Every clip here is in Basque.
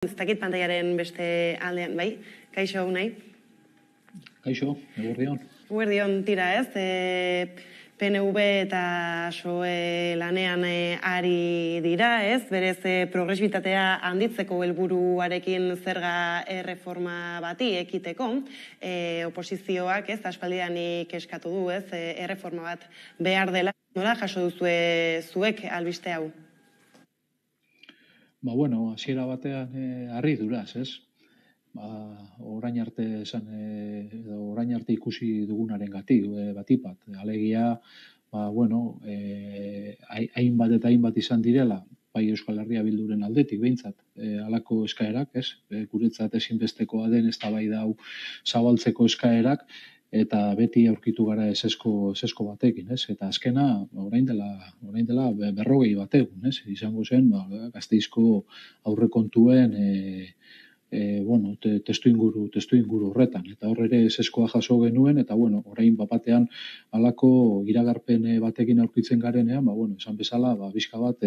Ez dakit pantaiaren beste aldean, bai? Kaixo, Unai? Kaixo, eguerdion. Eguerdion tira, ez? PNV eta SOE lanean ari dira, ez? Berez progresibitatea handitzeko helburuarekin zerga erreforma bati ekiteko. Oposizioak, ez? Aspaldidanik eskatu du, ez? Erreforma bat behar dela. Nola jaso duzue zuek albiste hau? Hasiera batean harriduraz, ez? Orain arte edo orain arte ikusi dugunarengatik, batipat. Alegia, hainbat eta hainbat izan direla, bai Euskal Herria Bilduren aldetik behintzat, halako eskaerak, ez? Guretzat ezinbestekoa den eztabaida hau zabaltzeko eskaerak, eta beti aurkitu gara esesko batekin, ez? Eta azkena, orain dela 40 bat egun, ez? Izango zen, Gasteizko aurrekontuen testuinguru horretan. Eta hor ere eseskoa jaso genuen, eta orain bapatean halako iragarpen batekin aurkitzen garenean, esan bezala, bizka bat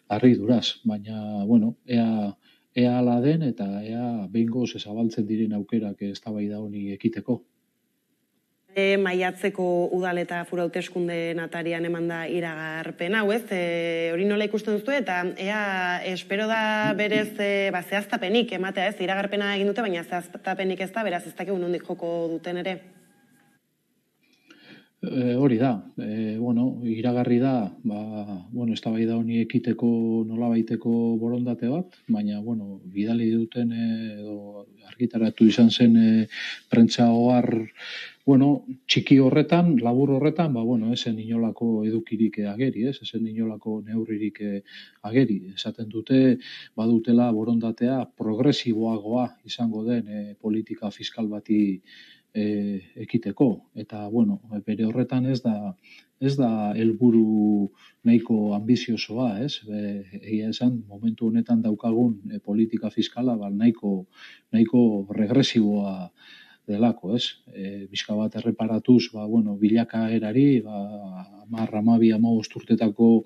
harriduraz. Baina, ea hala den, eta ea behingoz zabaltzen diren aukerak eztabaida honi ekiteko. Maiatzeko udal eta foru hauteskundeen atarian eman da iragarpen hau, ez? Hori nola ikusten duzu eta ea espero da berez zehaztapenik ematea, ez? Iragarpena egin dute, baina zehaztapenik ez da, beraz ez dakigu nondik joko duten ere. Hori da, iragarri da, eztabaida honi ekiteko nolabaiteko borondate bat, baina, bidali duten edo argitaratu izan zen prentsa ohar txiki horretan, labur horretan, esen inolako edukirik ageri, esen inolako neurririk ageri. Esaten dute, badutela borondatea progresiboagoa izango den politika fiskal bati ekiteko. Eta, bere horretan ez da helburu nahiko ambiziosoa, ez? Egia esan, momentu honetan daukagun politika fiskala nahiko regresiboa delako, ez? Bizka bat erreparatuz, bilakaerari, 10-12 urtetako,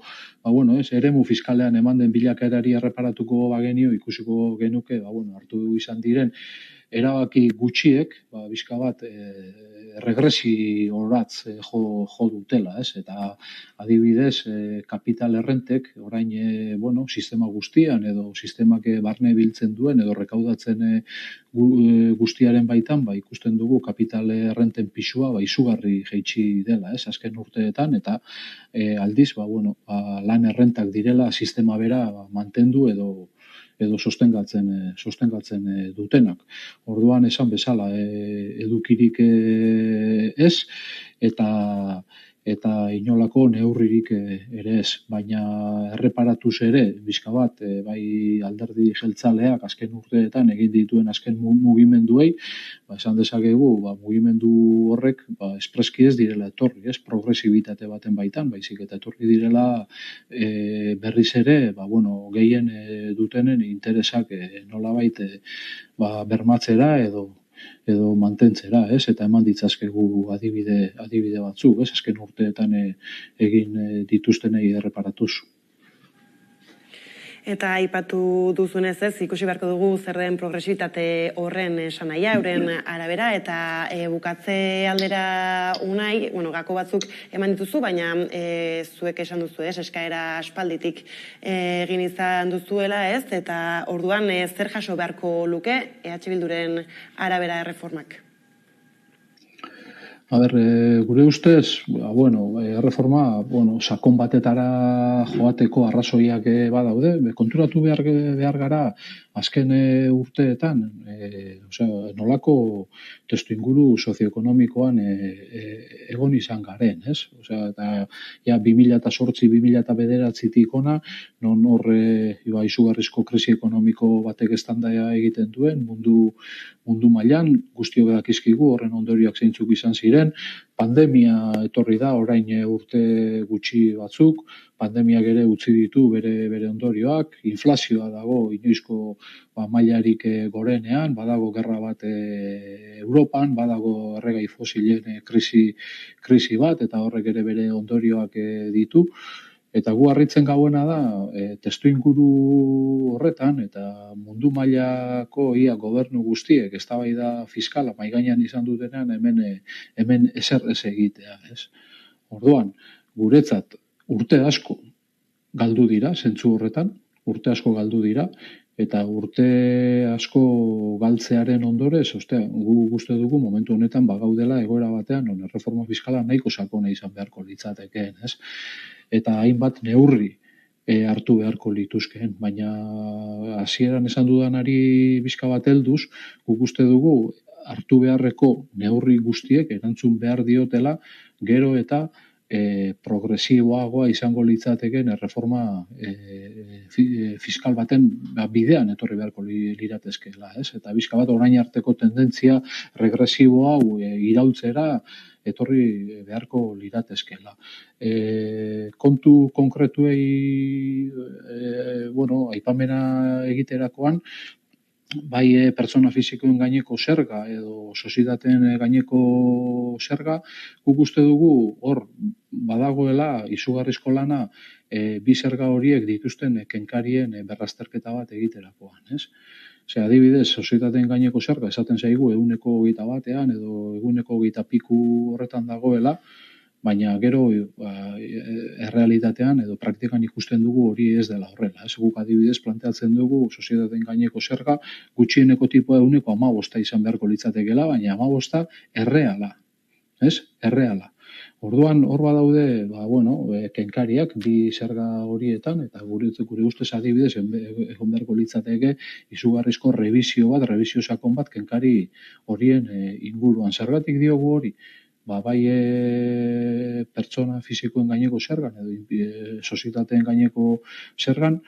eremu fiskalean eman den bilakaerari erreparatuko bagenio, ikusiko genuke, hartu izan diren erabaki gutxiek, bizka bat regresi-horatz jo dutela, ez? Eta adibidez, kapital errentek, orain, sistema guztian, edo sistemak barne biltzen duen, edo rekaudatzen guztiaren baitan, ikusten dugu kapital errenten pisua, izugarri jaitsi dela, ez? Azken urteetan, eta aldiz, lan errentak direla sistema bera mantendu edo sostengatzen dutenak. Orduan esan bezala edukirik ez, eta inolako neurririk ere ez. Baina erreparatuz ere, bizka bat, bai alderdi jeltzaleak azken urteetan egin dituen azken mugimenduei, esan dezakegu, mugimendu horrek espreski ez direla etorri, ez, progresibitate baten baitan, baizik eta etorri direla berriz ere, gehien dutenen interesak nolabait bermatzera edo mantentzera, ez? Eta eman ditzazkegu adibide batzuk, ez? Azken urteetan egin dituztenei erreparatuz. Eta aipatu duzunez, ez, ikusi beharko dugu zer den progresibitate horren esanahia, euren arabera, eta bukatze aldera Unai, gako batzuk eman dituzu, baina zuek esan duzu, ez, eskaera aspalditik egin izan duzuela, ez, eta orduan zer jaso beharko luke EH Bilduren arabera erreformak? Gure ustez, erreforma, sakon batetara joateko arrazoiak badaude, konturatu behar gara azken urteetan, nolako testuinguru sozioekonomikoan egon izan garen, ez? Eta 2008-2009 ona, non hor izugarrizko krisi ekonomiko batek estanda egiten duen, mundu mailan, guztiok dakizkigu horren ondorioak zeintzuk izan ziren, pandemia etorri da orain urte gutxi batzuk, pandemiak ere utzi ditu bere ondorioak, inflazioa dago inoizko mailarik gorenean, badago gerra bat Europan, badago erregai fosilen krisi bat, eta horrek ere bere ondorioak ditu. Eta gu harritzen gauena da, testu inguru horretan, eta mundu mailako ia gobernu guztiek, eztabaida fiskala mahai gainean izan dutenean, hemen ezer ez egitea, ez? Orduan, guretzat urte asko galdu dira, zentzu horretan, urte asko galdu dira, eta urte asko galtzearen ondorez, gu uste dugu momentu honetan bagaudela egoera batean, non erreforma fiskala nahiko sakona izan beharko litzatekeen, ez? Eta hainbat neurri hartu beharko lituzkeen, baina hasieran esan dudanari bizka bat helduz, guk uste dugu hartu beharreko neurri guztiek erantzun behar diotela, gero eta progresiboagoa izango litzateken erreforma fiskal baten bidean etorri beharko liratezkeela, ez? Eta bizka bat orain arteko tendentzia regresibo hau irautzera etorri beharko liratezkeela. Kontu konkretuei aipamena egiterakoan, bai pertsona fisikoen gaineko zerga edo sozietateen gaineko zerga, guk uste dugu hor badagoela izugarrizko lana bi zerga horiek dituzten kenkarien berrazterketa bat egiterakoan, ez? Adibidez, sozietateen gaineko zerga esaten zaigu 121 edo 120 piku horretan dagoela, baina gero errealitatean edo praktikan ikusten dugu hori ez dela horrela. Ez guk adibidez planteatzen dugu sozietateen gaineko zerga gutxieneko tipoa 15 izan beharko litzatekeela, baina 15 erreala. Ez? Erreala. Orduan hor badaude, kenkariak bi zerga horietan eta gure ustez adibidez egon beharko litzateke izugarrizko revisio sakon bat kenkari horien inguruan. Zergatik diogu hori? Bai pertsona fisikoen gaineko zergan edo sozietateen gaineko zergan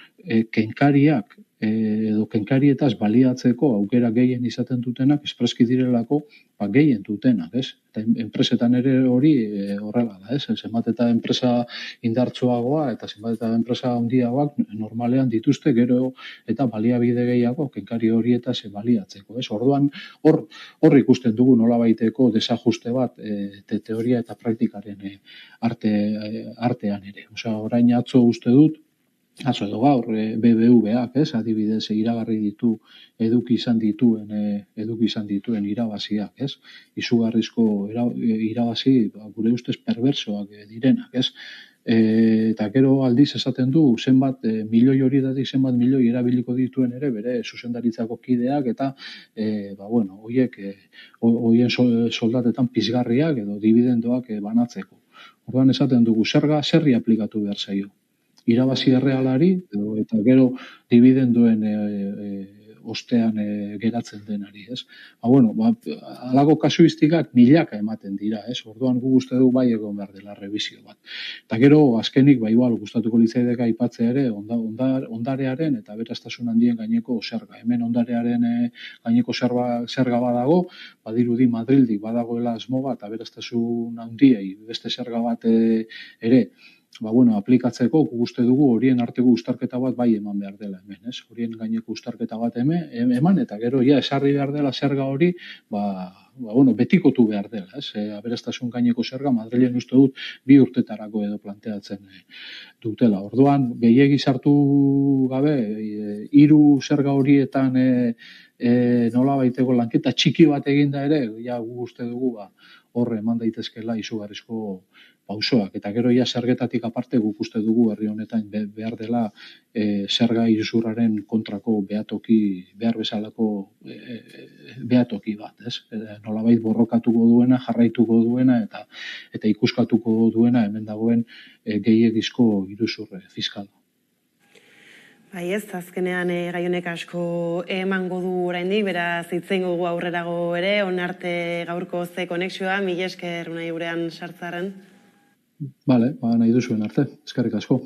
kenkariak edo kenkarietaz baliatzeko aukera gehien izaten dutenak espreski direlako gehien dutenak, ez? Eta enpresetan ere hori horrela da, ez? Zenbat eta enpresa indartsuagoa eta zenbat eta enpresa handiagoak normalean dituzte gero eta baliabide gehiago kenkari horietaz baliatzeko, ez? Orduan hor ikusten dugu nolabaiteko desajuste bat teoria eta praktikaren artean ere. Orain atzo uste dut, atzo edo gaur BBVak, adibidez, iragarri ditu eduki izan dituen irabaziak, ez? Izugarrizko irabazi, gure ustez perversoak direnak, ez? Eta gero aldiz esaten du zenbat milioi horietatik zenbat milioi erabiliko dituen ere bere zuzendaritzako kideak eta hoien soldatetan pizgarriak edo dividendoak banatzeko. Orduan esaten dugu zerri aplikatu behar zaio. Irabazi errealari eta gero dividendoen ostean geratzen denari, ez? Halako kasuistikak milaka ematen dira, ez? Orduan gu uste du bai egon behar dela revisio bat. Eta gero azkenik gustatuko litzaideke aipatzea ere ondarearen eta aberastasun handien gaineko zerga. Hemen ondarearen gaineko zerga badago, badirudi Madrildik badagoela asmo bat aberastasun handiei beste zerga bat ere aplikatzeko uste dugu horien arteko uztarketa bat bai eman behar dela hemen, ez? Horien gaineko uztarketa bat eman eta gero esarri behar dela zerga hori, betikotu behar dela, ez? Aberastasun gaineko zerga Madrilen uste dut 2 urtetarako edo planteatzen dutela. Orduan, gehiegi sartu gabe, 3 zerga horietan nolabaiteko lanketa txiki bat eginda ere, uste dugu horre eman daitezkeela izugarrizko pausoak. Eta gero zergetatik aparte guk uste dugu herri honetan behar dela zerga iruzurraren kontrako behar bezalako behatoki bat, ez? Nolabait borrokatuko duena, jarraituko duena eta ikuskatuko duena hemen dagoen gehiegizko iruzur fiskala. Bai ez, azkenean gai honek asko emango du oraindik, beraz hitzein dugu aurrerago ere, onarte gaurko ze konexioa, mila esker unai gurean sartzaren. Nahi duzuen arte, eskerrik asko.